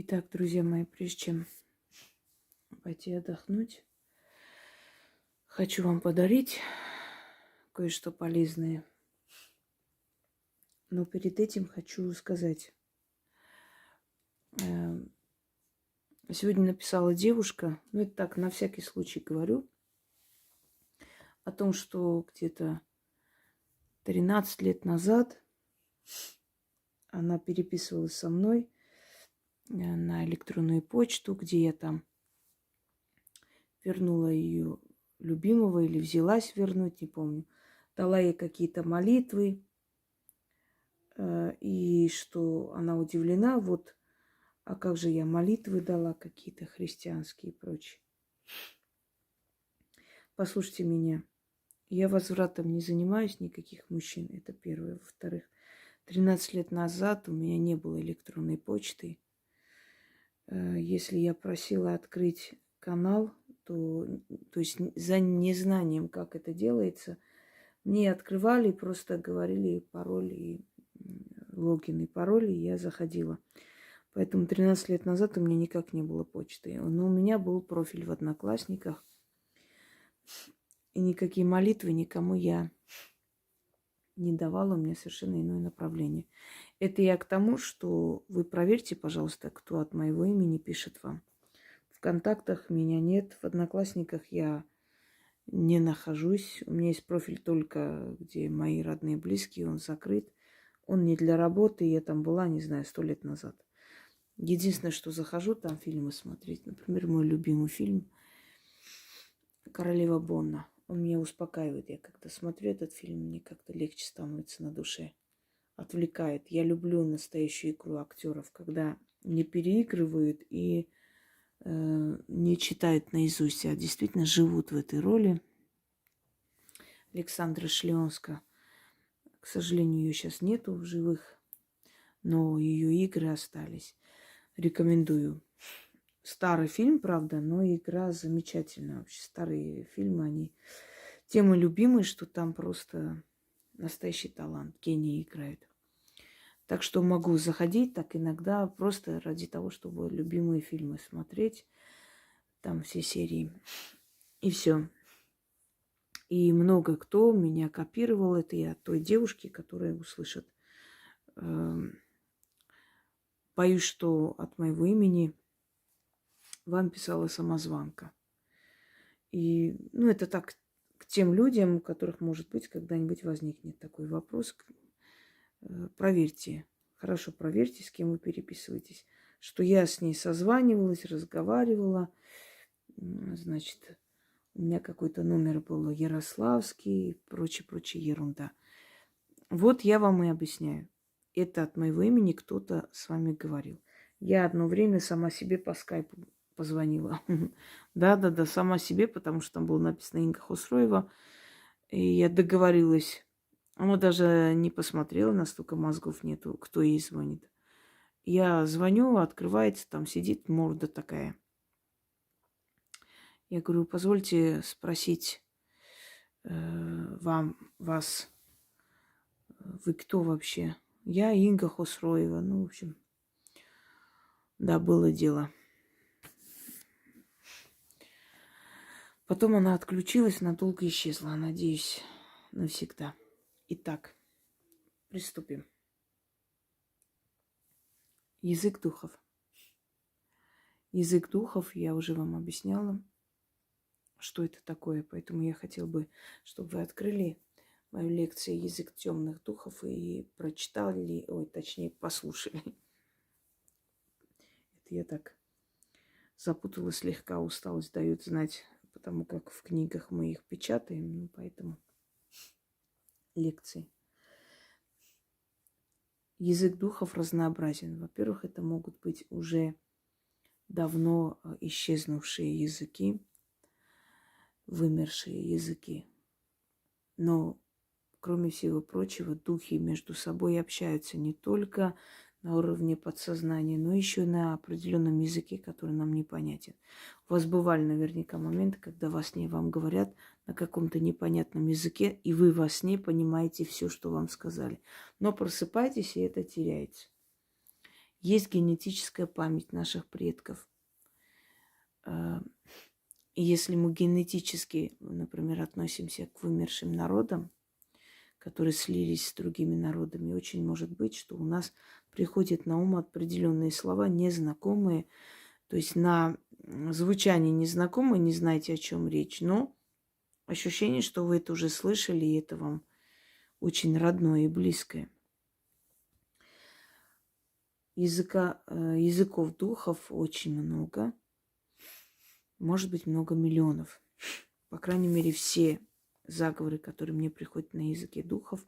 Итак, друзья мои, прежде чем пойти отдохнуть, хочу вам подарить кое-что полезное. Но перед этим хочу сказать. Сегодня написала девушка, ну это так, на всякий случай говорю, о том, что где-то 13 лет назад она переписывалась со мной на электронную почту, где я там вернула ее любимого или взялась вернуть, не помню. Дала ей какие-то молитвы, и что она удивлена, вот, а как же я молитвы дала какие-то христианские и прочее. Послушайте меня, я возвратом не занимаюсь никаких мужчин, это первое. Во-вторых, 13 лет назад у меня не было электронной почты. Если я просила открыть канал, то есть за незнанием, как это делается, мне открывали, просто говорили пароль и логин и пароль, и я заходила. Поэтому 13 лет назад у меня никак не было почты. Но у меня был профиль в Одноклассниках. И никакие молитвы никому я не давала. У меня совершенно иное направление. Это я к тому, что вы проверьте, пожалуйста, кто от моего имени пишет вам. В контактах меня нет. В Одноклассниках я не нахожусь. У меня есть профиль только, где мои родные близкие. Он закрыт. Он не для работы. Я там была, не знаю, 100 лет назад. Единственное, что захожу там фильмы смотреть. Например, мой любимый фильм «Королева Бонна». Он меня успокаивает. Я когда смотрю этот фильм, мне как-то легче становится на душе. Отвлекает. Я люблю настоящую игру актеров, когда не переигрывают и не читают наизусть, а действительно живут в этой роли. Александра Шлеонска. К сожалению, ее сейчас нету в живых, но ее игры остались. Рекомендую. Старый фильм, правда, но игра замечательная. Вообще старые фильмы, они темы любимые, что там просто настоящий талант, гений играет. Так что могу заходить так иногда просто ради того, чтобы любимые фильмы смотреть. Там все серии. И все. И много кто меня копировал. Это и от той девушки, которая услышит. Боюсь, что от моего имени вам писала самозванка. И, это так, к тем людям, у которых, может быть, когда-нибудь возникнет такой вопрос. Проверьте, хорошо проверьте, с кем вы переписываетесь. Что я с ней созванивалась, разговаривала. Значит, у меня какой-то номер был Ярославский, прочая ерунда. Вот я вам и объясняю. Это от моего имени кто-то с вами говорил. Я одно время сама себе по скайпу позвонила. Да, сама себе, потому что там было написано Инга Хосроева. И я договорилась. Она даже не посмотрела, настолько мозгов нету, кто ей звонит. Я звоню, открывается, там сидит морда такая. Я говорю, позвольте спросить вас, вы кто вообще? Я Инга Хосроева. Ну, в общем, да, было дело. Потом она отключилась, надолго исчезла, надеюсь, навсегда. Итак, приступим. Язык духов. Язык духов, я уже вам объясняла, что это такое. Поэтому я хотела бы, чтобы вы открыли мою лекцию «Язык темных духов» и прочитали, точнее, послушали. Это я так запуталась слегка, усталость дает знать, потому как в книгах мы их печатаем, поэтому лекции. Язык духов разнообразен. Во-первых, это могут быть уже давно исчезнувшие языки, вымершие языки. Но, кроме всего прочего, духи между собой общаются не только на уровне подсознания, но еще на определенном языке, который нам непонятен. У вас бывали наверняка моменты, когда во сне вам говорят на каком-то непонятном языке, и вы во сне понимаете все, что вам сказали. Но просыпаетесь, и это теряется. Есть генетическая память наших предков. И если мы генетически, например, относимся к вымершим народам, которые слились с другими народами, очень может быть, что у нас приходят на ум определенные слова, незнакомые, то есть на звучание незнакомое, не знаете, о чем речь, но ощущение, что вы это уже слышали, и это вам очень родное и близкое. Языков духов очень много. Может быть, много миллионов. По крайней мере, все заговоры, которые мне приходят на языке духов,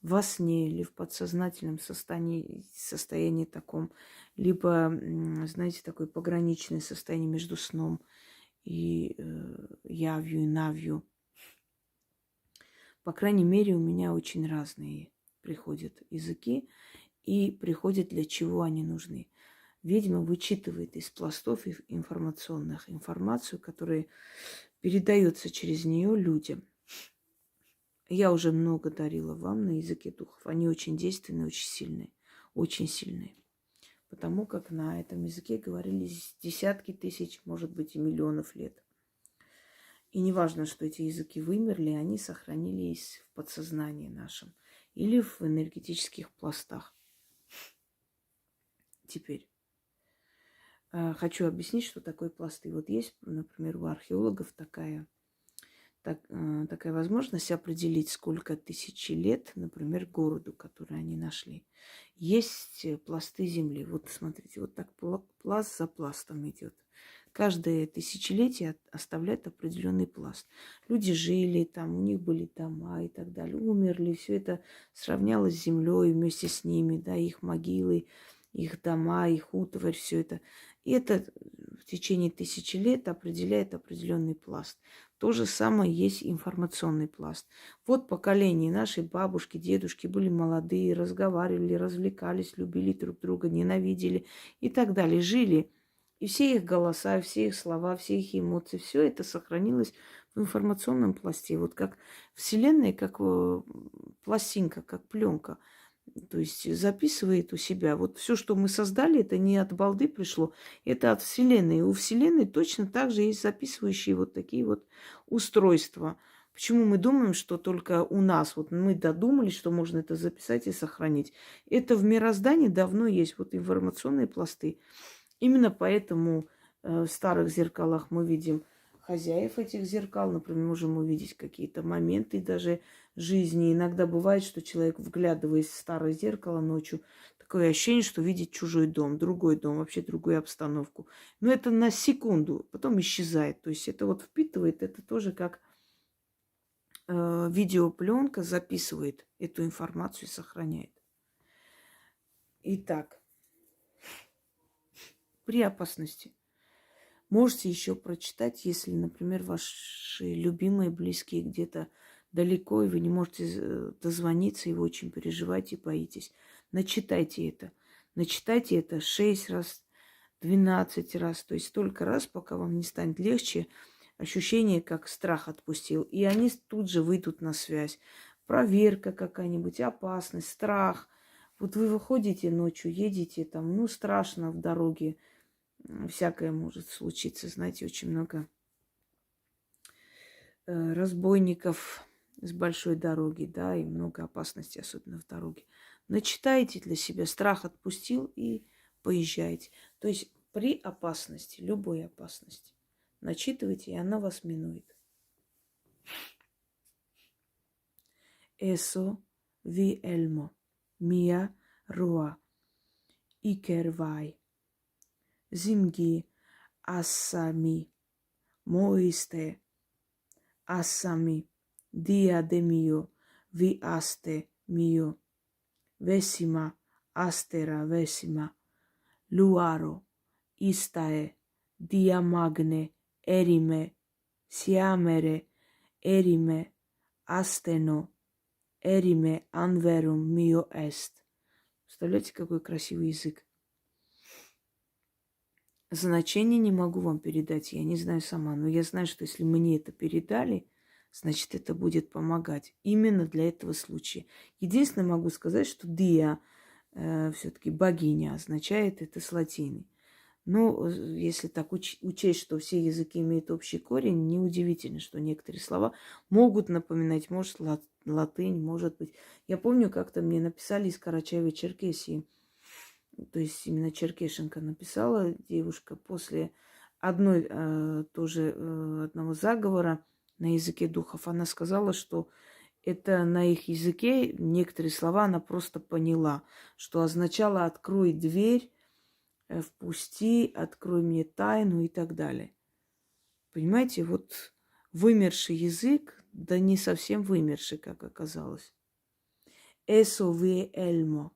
во сне или в подсознательном состоянии таком, либо, знаете, такое пограничное состояние между сном и явью, и навью. По крайней мере, у меня очень разные приходят языки, и приходят, для чего они нужны. Ведьма вычитывает из пластов информационных информацию, которая передается через нее людям. Я уже много дарила вам на языке духов. Они очень действенные, очень сильные. Очень сильные. Потому как на этом языке говорили десятки тысяч, может быть, и миллионов лет. И не важно, что эти языки вымерли, они сохранились в подсознании нашем или в энергетических пластах. Теперь хочу объяснить, что такое пласты. Вот есть, например, у археологов такая возможность определить, сколько тысяч лет, например, городу, который они нашли. Есть пласты земли. Вот смотрите, вот так пласт за пластом идет. Каждое тысячелетие оставляет определенный пласт. Люди жили там, у них были дома и так далее, умерли, все это сравнялось с землей вместе с ними, да, их могилы, их дома, их утварь, все это. И это в течение тысячи лет определяет определенный пласт. То же самое есть информационный пласт. Вот поколение нашей бабушки, дедушки были молодые, разговаривали, развлекались, любили друг друга, ненавидели и так далее, жили. И все их голоса, все их слова, все их эмоции, все это сохранилось в информационном пласте. Вот как Вселенная, как пластинка, как пленка. То есть записывает у себя. Вот все, что мы создали, это не от балды пришло, это от Вселенной. И у Вселенной точно так же есть записывающие вот такие вот устройства. Почему мы думаем, что только у нас, вот мы додумались, что можно это записать и сохранить. Это в мироздании давно есть, вот информационные пласты. Именно поэтому в старых зеркалах мы видим хозяев этих зеркал, например, можем увидеть какие-то моменты даже жизни. Иногда бывает, что человек, вглядываясь в старое зеркало ночью, такое ощущение, что видит чужой дом, вообще другую обстановку. Но это на секунду, потом исчезает. То есть это вот впитывает, это тоже как видеопленка записывает эту информацию и сохраняет. Итак, при опасности. Можете еще прочитать, если, например, ваши любимые, близкие где-то далеко, и вы не можете дозвониться, и вы очень переживаете, боитесь. Начитайте это. Начитайте это 6 раз, 12 раз, то есть столько раз, пока вам не станет легче, ощущение, как страх отпустил. И они тут же выйдут на связь. Проверка какая-нибудь, опасность, страх. Вот вы выходите ночью, едете там, ну, страшно в дороге, всякое может случиться. Знаете, очень много разбойников с большой дороги, да, и много опасностей, особенно в дороге. Начитайте для себя, страх отпустил и поезжайте. То есть при опасности, любой опасности, начитывайте, и она вас минует. Эсо ви эльмо, мия руа, икервай, зимги ассами, моисте, ассами, диаде мио, ви асте мио, весима, астера весима, луаро, истае, диамагне, эриме, сиамере, эриме, астено, эриме, анверум мио эст. Представляете, какой красивый язык? Значение не могу вам передать, я не знаю сама, но я знаю, что если мне это передали, значит, это будет помогать именно для этого случая. Единственное, могу сказать, что Дия все-таки богиня означает это с латыни. Ну, если так учесть, что все языки имеют общий корень, неудивительно, что некоторые слова могут напоминать, может, латынь, может быть. Я помню, как-то мне написали из Карачаево-Черкесии, то есть именно черкешенка написала девушка после одного заговора на языке духов. Она сказала, что это на их языке некоторые слова она просто поняла, что означало «открой дверь», «впусти», «открой мне тайну» и так далее. Понимаете, вот вымерший язык, да не совсем вымерший, как оказалось. «Эсо ви эльмо,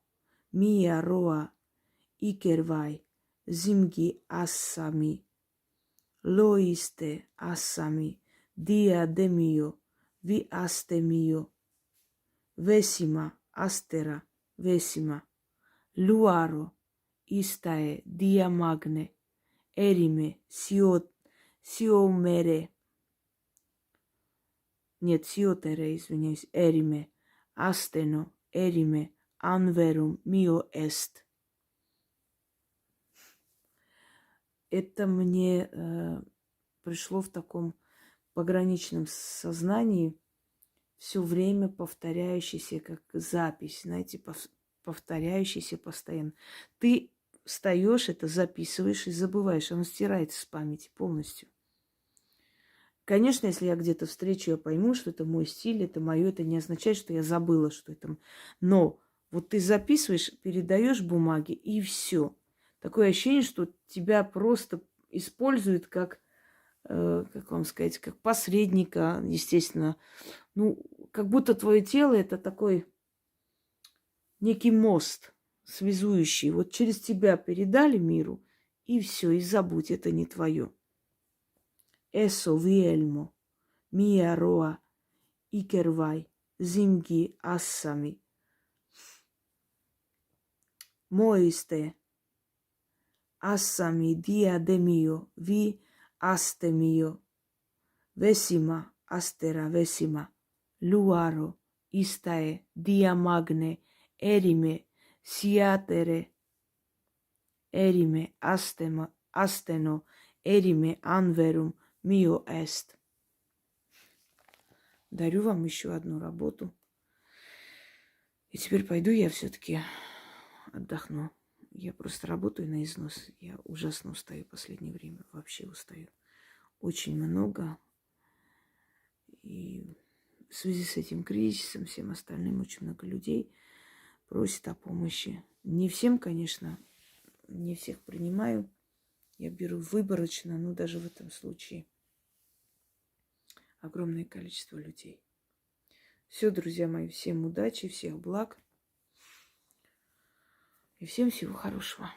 мия роа, икервай, зимги ассами, лоисте ассами, диа демио, ви асте мио, весима астера, весима, луаро, истае, диа магне, эриме, сиомере, нет, сиотере, извиняюсь, эриме, астено, эриме, анверум, мио эст. Это мне пришло в таком пограничном сознании, все время повторяющийся, как запись, знаете, повторяющийся постоянно. Ты встаешь, это записываешь и забываешь, оно стирается с памяти полностью. Конечно, если я где-то встречу, я пойму, что это мой стиль, это мое, это не означает, что я забыла, что это. Но вот ты записываешь, передаешь бумаги, и все. Такое ощущение, что тебя просто используют как вам сказать, как посредника, естественно. Ну, как будто твое тело это такой некий мост связующий. Вот через тебя передали миру, и все, и забудь, это не твое. Эсо виэльмо, мия роа, икервай, зимги ассами, моисте, ассами диадемио, ви астемио, весима, астера весима, луаро, истае, диамагне, эриме, сиатере, эриме, астено, эриме, анверум, мио эст. Дарю вам еще одну работу. И теперь пойду я все-таки отдохну. Я просто работаю на износ. Я ужасно устаю в последнее время. Вообще устаю. Очень много. И в связи с этим кризисом, всем остальным, очень много людей просит о помощи. Не всем, конечно, не всех принимаю. Я беру выборочно, но даже в этом случае огромное количество людей. Все, друзья мои, всем удачи, всех благ и всем всего хорошего.